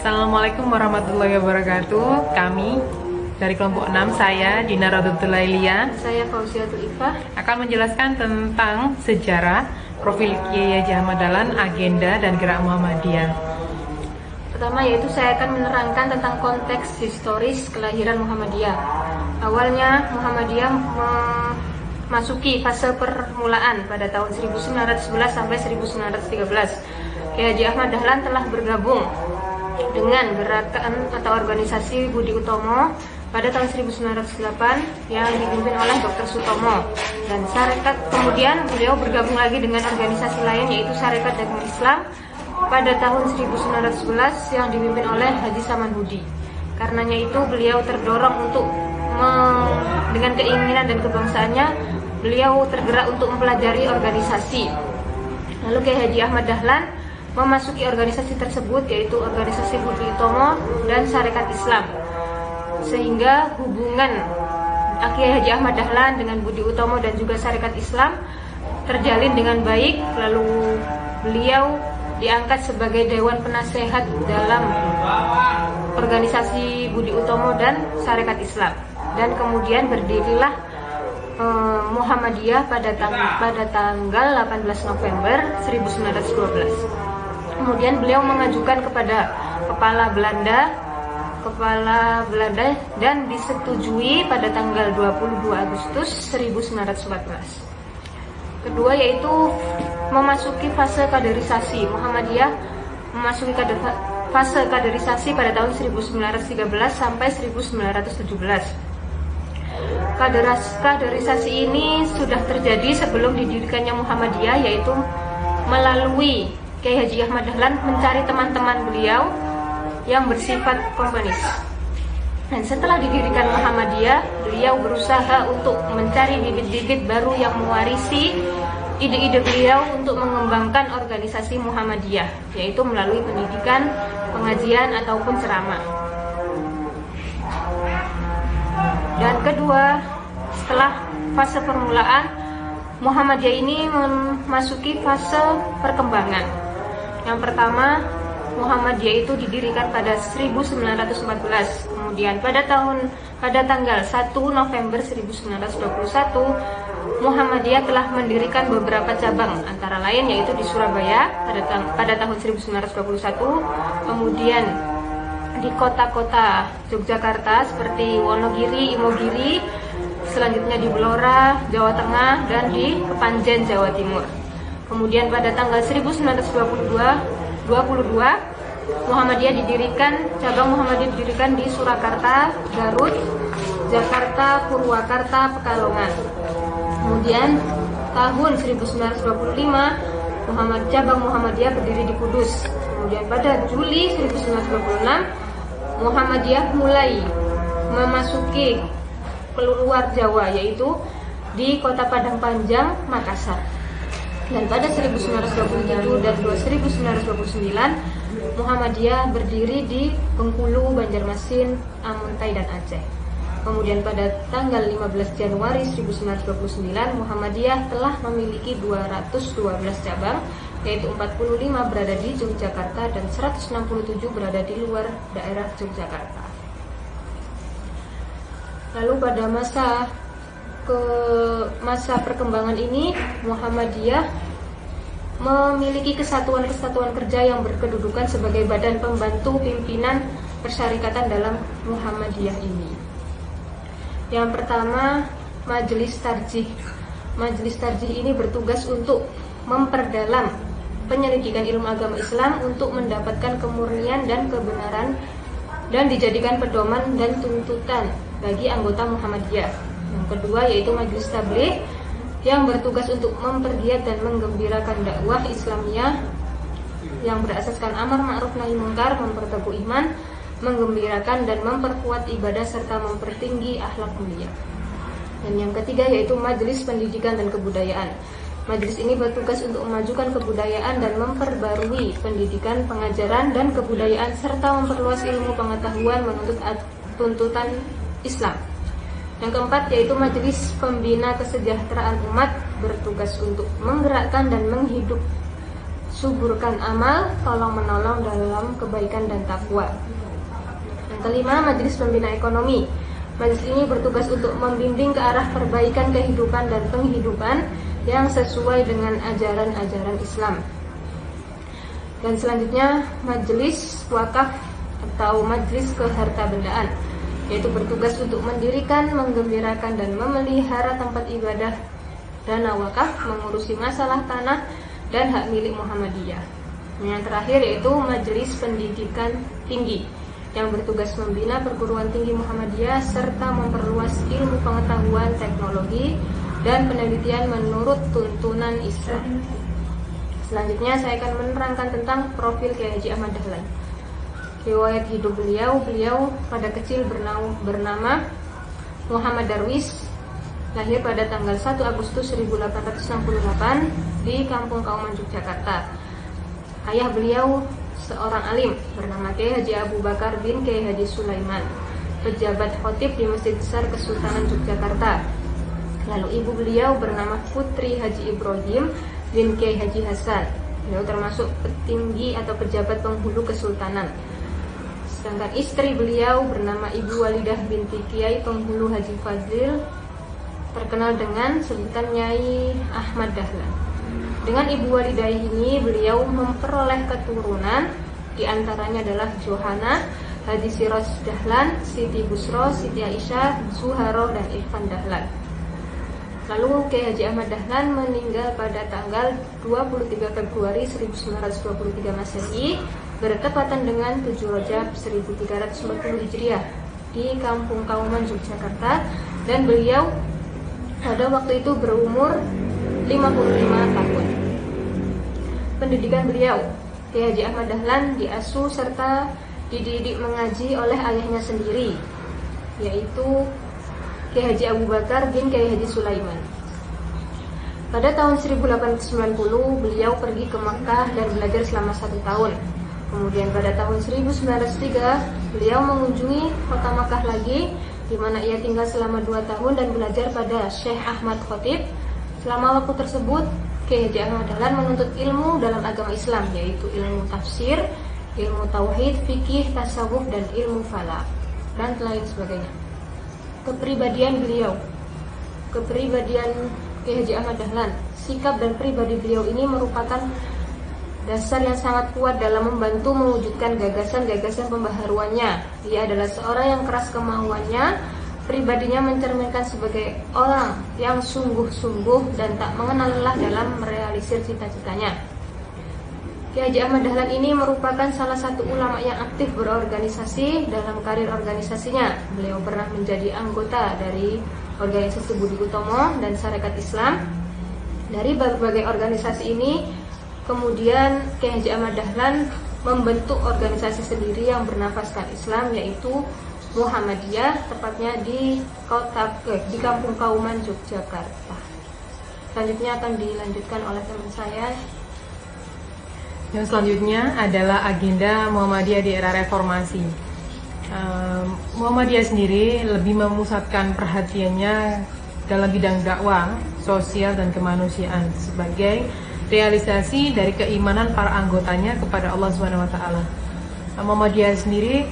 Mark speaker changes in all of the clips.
Speaker 1: Assalamualaikum warahmatullahi wabarakatuh. Kami dari kelompok 6, saya Dina Rodatul Lailia,
Speaker 2: Saya Fauziatul Ifah
Speaker 1: akan menjelaskan tentang sejarah, profil Kiai Haji Ahmad Dahlan, agenda dan gerak Muhammadiyah.
Speaker 2: Pertama yaitu saya akan menerangkan tentang konteks historis kelahiran Muhammadiyah. Awalnya Muhammadiyah memasuki fase permulaan pada tahun 1911 sampai 1913. Kiai Haji Ahmad Dahlan telah bergabung dengan gerakan atau organisasi Budi Utomo pada tahun 1908 yang dipimpin oleh Dr. Sutomo, dan Sarekat. Kemudian beliau bergabung lagi dengan organisasi lain yaitu Sarekat Dakwah Islam pada tahun 1911 yang dipimpin oleh Haji Saman Hudi. Karenanya itu beliau terdorong untuk dengan keinginan dan kebangsaannya, beliau tergerak untuk mempelajari organisasi. Lalu Kiai Haji Ahmad Dahlan memasuki organisasi tersebut, yaitu organisasi Budi Utomo dan Sarekat Islam, sehingga hubungan Kiai Haji Ahmad Dahlan dengan Budi Utomo dan juga Sarekat Islam terjalin dengan baik. Lalu beliau diangkat sebagai Dewan Penasehat dalam organisasi Budi Utomo dan Sarekat Islam, dan kemudian berdirilah Muhammadiyah pada tanggal 18 November 1912. Kemudian beliau mengajukan kepada kepala Belanda dan disetujui pada tanggal 22 Agustus 1914. Kedua yaitu memasuki fase kaderisasi. Muhammadiyah memasuki fase kaderisasi pada tahun 1913 sampai 1917. Kaderisasi ini sudah terjadi sebelum didirikannya Muhammadiyah, yaitu melalui Kiai Haji Ahmad Dahlan mencari teman-teman beliau yang bersifat komunis. Dan setelah didirikan Muhammadiyah, beliau berusaha untuk mencari bibit-bibit baru yang mewarisi ide-ide beliau untuk mengembangkan organisasi Muhammadiyah, yaitu melalui pendidikan, pengajian ataupun ceramah. Dan kedua, setelah fase permulaan, Muhammadiyah ini memasuki fase perkembangan. Yang pertama, Muhammadiyah itu didirikan pada 1914. Kemudian pada tanggal 1 November 1921, Muhammadiyah telah mendirikan beberapa cabang, antara lain yaitu di Surabaya pada tahun 1921, kemudian di kota-kota Yogyakarta seperti Wonogiri, Imogiri, selanjutnya di Blora, Jawa Tengah, dan di Kepanjen, Jawa Timur. Kemudian pada tanggal 1922, cabang Muhammadiyah didirikan di Surakarta, Garut, Jakarta, Purwakarta, Pekalongan. Kemudian tahun 1925, cabang Muhammadiyah berdiri di Kudus. Kemudian pada Juli 1926, Muhammadiyah mulai memasuki keluar Jawa, yaitu di Kota Padang Panjang, Makassar. Dan pada 1927 dan 1929, Muhammadiyah berdiri di Bengkulu, Banjarmasin, Amuntai, dan Aceh. Kemudian pada tanggal 15 Januari 1929, Muhammadiyah telah memiliki 212 cabang, yaitu 45 berada di Yogyakarta dan 167 berada di luar daerah Yogyakarta. Lalu pada masa perkembangan ini, Muhammadiyah memiliki kesatuan-kesatuan kerja yang berkedudukan sebagai badan pembantu pimpinan persyarikatan dalam Muhammadiyah ini. Yang pertama, Majelis Tarjih. Majelis Tarjih ini bertugas untuk memperdalam penyelidikan ilmu agama Islam untuk mendapatkan kemurnian dan kebenaran, dan dijadikan pedoman dan tuntutan bagi anggota Muhammadiyah. Yang kedua yaitu Majelis Tabligh, yang bertugas untuk mempergiat dan menggembirakan dakwah Islamiyah yang berasaskan amar ma'ruf nahi munkar, memperteguh iman, menggembirakan dan memperkuat ibadah serta mempertinggi akhlak mulia. Dan yang ketiga yaitu Majelis Pendidikan dan Kebudayaan. Majelis ini bertugas untuk memajukan kebudayaan dan memperbarui pendidikan, pengajaran, dan kebudayaan serta memperluas ilmu pengetahuan menuntut tuntutan Islam. Yang keempat yaitu Majelis Pembina Kesejahteraan Umat, bertugas untuk menggerakkan dan suburkan amal, tolong-menolong dalam kebaikan dan takwa. Yang kelima, Majelis Pembina Ekonomi. Majelis ini bertugas untuk membimbing ke arah perbaikan kehidupan dan penghidupan yang sesuai dengan ajaran-ajaran Islam. Dan selanjutnya, Majelis Wakaf atau Majelis Kehartabendaan, yaitu bertugas untuk mendirikan, menggembirakan, dan memelihara tempat ibadah dana wakaf, mengurusi masalah tanah dan hak milik Muhammadiyah. Yang terakhir yaitu Majelis Pendidikan Tinggi, yang bertugas membina perguruan tinggi Muhammadiyah serta memperluas ilmu pengetahuan, teknologi, dan penelitian menurut tuntunan Islam. Selanjutnya saya akan menerangkan tentang profil Kiai Haji Ahmad Dahlan. Riwayat hidup beliau pada kecil bernama Muhammad Darwis, lahir pada tanggal 1 Agustus 1868 di Kampung Kauman, Yogyakarta. Ayah beliau seorang alim bernama Kiai Haji Abu Bakar bin Kiai Haji Sulaiman, pejabat khotib di Masjid Besar Kesultanan Yogyakarta. Lalu ibu beliau bernama Putri Haji Ibrahim bin Kiai Haji Hasan. Beliau termasuk petinggi atau pejabat penghulu kesultanan. Sedangkan istri beliau bernama Ibu Walidah binti Kiai Penghulu Haji Fazil, terkenal dengan sebutan Nyai Ahmad Dahlan. Dengan Ibu Walidah ini beliau memperoleh keturunan, diantaranya adalah Johana, Haji Siros Dahlan, Siti Busro, Siti Aisyah, Zuharo, dan Irfan Dahlan. Lalu Kiai Haji Ahmad Dahlan meninggal pada tanggal 23 Februari 1923 Masehi, bertepatan dengan 7 Rajab 1340 Hijriah di Kampung Kauman, Yogyakarta, dan beliau pada waktu itu berumur 55 tahun. Pendidikan beliau, Kiai Haji Ahmad Dahlan diasuh serta dididik mengaji oleh ayahnya sendiri, yaitu Kiai Haji Abu Bakar bin Kiai Haji Sulaiman. Pada tahun 1890 beliau pergi ke Makkah dan belajar selama 1 tahun. Kemudian pada tahun 1903 beliau mengunjungi kota Makkah lagi, di mana ia tinggal selama 2 tahun dan belajar pada Syekh Ahmad Khotib. Selama waktu tersebut, Kiai Haji Ahmad Dahlan menuntut ilmu dalam agama Islam, yaitu ilmu tafsir, ilmu tauhid, fikih, tasawuf, dan ilmu falak, dan lain sebagainya. Kepribadian beliau, kepribadian Kiai Haji Ahmad Dahlan, sikap dan pribadi beliau ini merupakan dasar yang sangat kuat dalam membantu mewujudkan gagasan-gagasan pembaharuannya. Dia adalah seorang yang keras kemauannya, pribadinya mencerminkan sebagai orang yang sungguh-sungguh dan tak mengenal lelah dalam merealisir cita-citanya. Kiai Haji Ahmad Dahlan ini merupakan salah satu ulama yang aktif berorganisasi. Dalam karir organisasinya, beliau pernah menjadi anggota dari organisasi Budi Utomo dan Sarekat Islam. Dari berbagai organisasi ini, kemudian Kiai Haji Ahmad Dahlan membentuk organisasi sendiri yang bernafaskan Islam, yaitu Muhammadiyah, tepatnya di Kampung Kauman, Yogyakarta. Selanjutnya akan dilanjutkan oleh teman saya.
Speaker 1: Yang selanjutnya adalah agenda Muhammadiyah di era reformasi. Muhammadiyah sendiri lebih memusatkan perhatiannya dalam bidang dakwah, sosial, dan kemanusiaan sebagai realisasi dari keimanan para anggotanya kepada Allah SWT. Muhammadiyah sendiri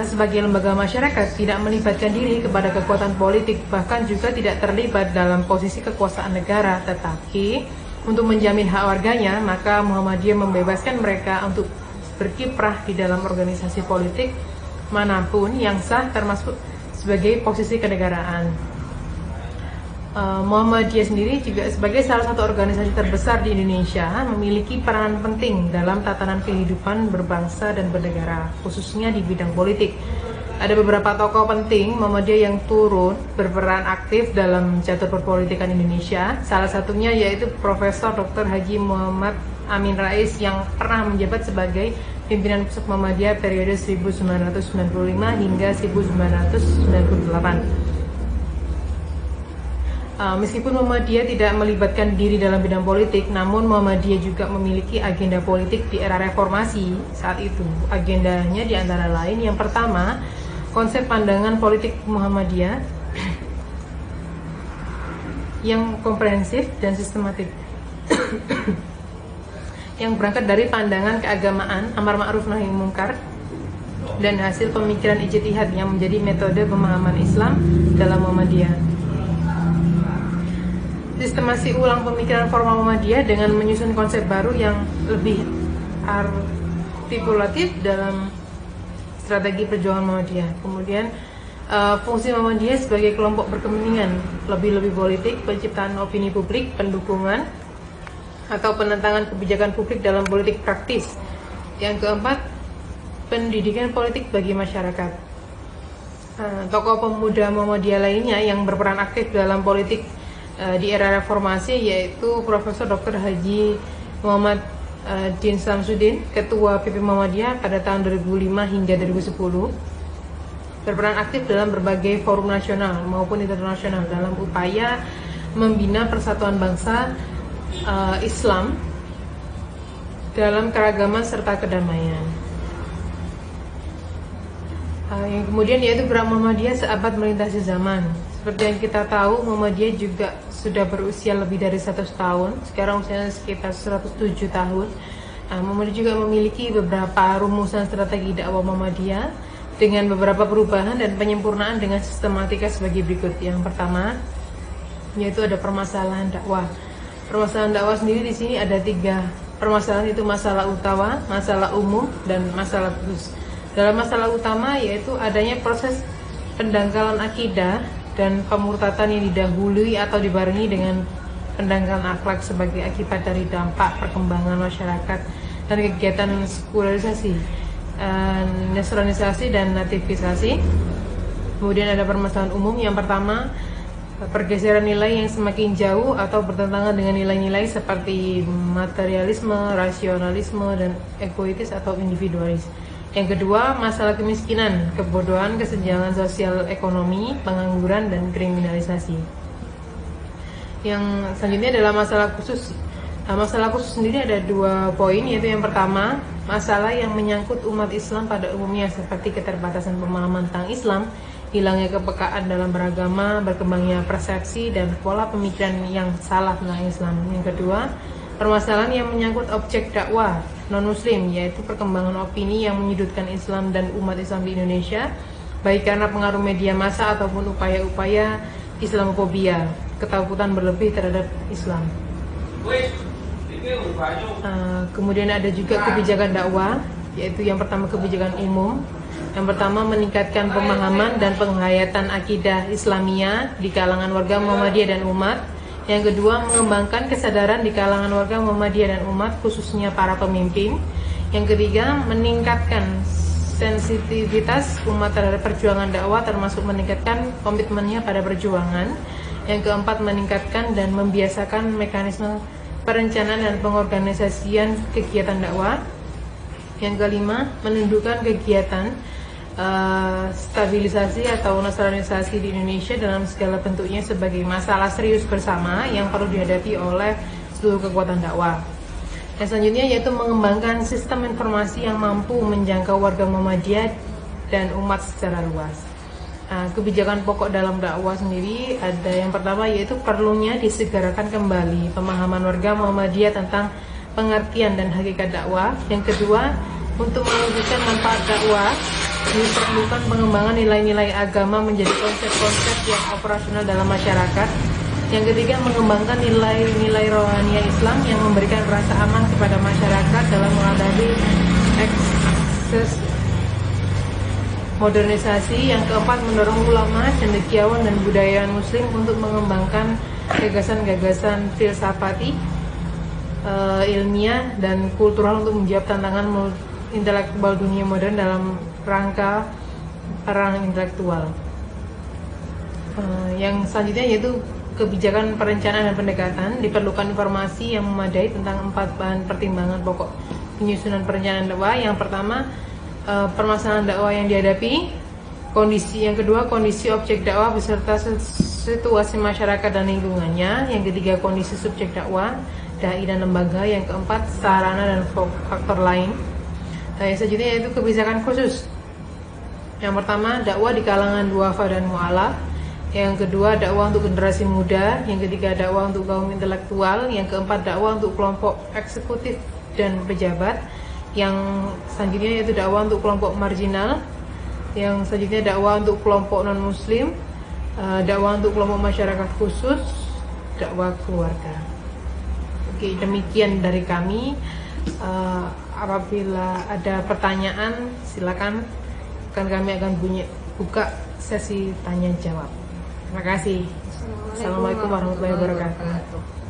Speaker 1: sebagai lembaga masyarakat tidak melibatkan diri kepada kekuatan politik, bahkan juga tidak terlibat dalam posisi kekuasaan negara, tetapi untuk menjamin hak warganya, maka Muhammadiyah membebaskan mereka untuk berkiprah di dalam organisasi politik manapun yang sah, termasuk sebagai posisi kenegaraan. Muhammadiyah sendiri juga sebagai salah satu organisasi terbesar di Indonesia memiliki peranan penting dalam tatanan kehidupan berbangsa dan bernegara, khususnya di bidang politik. Ada beberapa tokoh penting Muhammadiyah yang turut berperan aktif dalam catur perpolitikan Indonesia. Salah satunya yaitu Profesor Dr. Haji Muhammad Amin Rais yang pernah menjabat sebagai pimpinan pusat Muhammadiyah periode 1995 hingga 1998. Meskipun Muhammadiyah tidak melibatkan diri dalam bidang politik, namun Muhammadiyah juga memiliki agenda politik di era reformasi saat itu. Agendanya di antara lain, yang pertama, konsep pandangan politik Muhammadiyah yang komprehensif dan sistematik. yang berangkat dari pandangan keagamaan, amar ma'ruf nahi munkar, dan hasil pemikiran ijtihad yang menjadi metode pemahaman Islam dalam Muhammadiyah. Sistemasi ulang pemikiran formal Muhammadiyah dengan menyusun konsep baru yang lebih artikulatif dalam strategi perjuangan Muhammadiyah. Kemudian fungsi Muhammadiyah sebagai kelompok berkepentingan, lebih politik, penciptaan opini publik, pendukungan atau penentangan kebijakan publik dalam politik praktis. Yang keempat, pendidikan politik bagi masyarakat. Tokoh pemuda Muhammadiyah lainnya yang berperan aktif dalam politik di era reformasi yaitu Profesor Dr. Haji Muhammad Din Samsudin, Ketua PP Muhammadiyah pada tahun 2005 hingga 2010, berperan aktif dalam berbagai forum nasional maupun internasional dalam upaya membina persatuan bangsa Islam dalam keragaman serta kedamaian. Yang kemudian yaitu gerak Muhammadiyah seabad melintasi zaman. Seperti yang kita tahu, Muhammadiyah juga sudah berusia lebih dari 100 tahun. Sekarang usianya sekitar 107 tahun. Muhammadiyah juga memiliki beberapa rumusan strategi dakwah Muhammadiyah dengan beberapa perubahan dan penyempurnaan dengan sistematika sebagai berikut. Yang pertama, yaitu ada permasalahan dakwah. Permasalahan dakwah sendiri di sini ada 3 permasalahan, itu masalah utama, masalah umum, dan masalah khusus. Dalam masalah utama yaitu adanya proses pendangkalan akidah dan pemurtatan yang didahului atau dibarengi dengan pendangkalan akhlak sebagai akibat dari dampak perkembangan masyarakat dan kegiatan sekularisasi, nasranisasi dan nativisasi. Kemudian ada permasalahan umum. Yang pertama, pergeseran nilai yang semakin jauh atau bertentangan dengan nilai-nilai seperti materialisme, rasionalisme, dan egoitis atau individualis. Yang kedua, masalah kemiskinan, kebodohan, kesenjangan sosial ekonomi, pengangguran, dan kriminalisasi. Yang selanjutnya adalah masalah khusus. Masalah khusus sendiri ada 2 poin, yaitu yang pertama, masalah yang menyangkut umat Islam pada umumnya seperti keterbatasan pemahaman tentang Islam, hilangnya kepekaan dalam beragama, berkembangnya persepsi dan pola pemikiran yang salah tentang Islam. Yang kedua, permasalahan yang menyangkut objek dakwah non-muslim, yaitu perkembangan opini yang menyudutkan Islam dan umat Islam di Indonesia, baik karena pengaruh media massa ataupun upaya-upaya Islamofobia, ketakutan berlebih terhadap Islam. Kemudian ada juga kebijakan dakwah, yaitu yang pertama kebijakan umum. Yang pertama, meningkatkan pemahaman dan penghayatan akidah Islamiyah di kalangan warga Muhammadiyah dan umat. Yang kedua, mengembangkan kesadaran di kalangan warga Muhammadiyah dan umat, khususnya para pemimpin. Yang ketiga, meningkatkan sensitivitas umat terhadap perjuangan dakwah, termasuk meningkatkan komitmennya pada perjuangan. Yang keempat, meningkatkan dan membiasakan mekanisme perencanaan dan pengorganisasian kegiatan dakwah. Yang kelima, menundukkan kegiatan stabilisasi atau naturalisasi di Indonesia dalam segala bentuknya sebagai masalah serius bersama yang perlu dihadapi oleh seluruh kekuatan dakwah. Yang selanjutnya yaitu mengembangkan sistem informasi yang mampu menjangkau warga Muhammadiyah dan umat secara luas. Kebijakan pokok dalam dakwah sendiri ada yang pertama yaitu perlunya disegerakan kembali pemahaman warga Muhammadiyah tentang pengertian dan hakikat dakwah. Yang kedua, untuk mewujudkan manfaat dakwah diperlukan pengembangan nilai-nilai agama menjadi konsep-konsep yang operasional dalam masyarakat. Yang ketiga, mengembangkan nilai-nilai rohaniah Islam yang memberikan rasa aman kepada masyarakat dalam menghadapi ekses modernisasi. Yang keempat, mendorong ulama, cendekiawan, dan budayawan muslim untuk mengembangkan gagasan-gagasan filsafati, ilmiah, dan kultural untuk menjawab tantangan intelektual dunia modern dalam rangka perang intelektual. Yang selanjutnya yaitu kebijakan perencanaan dan pendekatan. Diperlukan informasi yang memadai tentang 4 bahan pertimbangan pokok penyusunan perencanaan dakwah. Yang pertama, permasalahan dakwah yang dihadapi. Yang kedua, kondisi objek dakwah beserta situasi masyarakat dan lingkungannya. Yang ketiga, kondisi subjek dakwah, dai dan lembaga. Yang keempat, sarana dan faktor lain. Yang selanjutnya yaitu kebijakan khusus. Yang pertama, dakwah di kalangan duafa dan mu'alaf. Yang kedua, dakwah untuk generasi muda. Yang ketiga, dakwah untuk kaum intelektual. Yang keempat, dakwah untuk kelompok eksekutif dan pejabat. Yang selanjutnya yaitu dakwah untuk kelompok marginal. Yang selanjutnya dakwah untuk kelompok non-muslim, dakwah untuk kelompok masyarakat khusus, dakwah keluarga. Oke, demikian dari kami. Apabila ada pertanyaan silakan, kami akan buka sesi tanya jawab. Terima kasih. Assalamualaikum warahmatullahi wabarakatuh.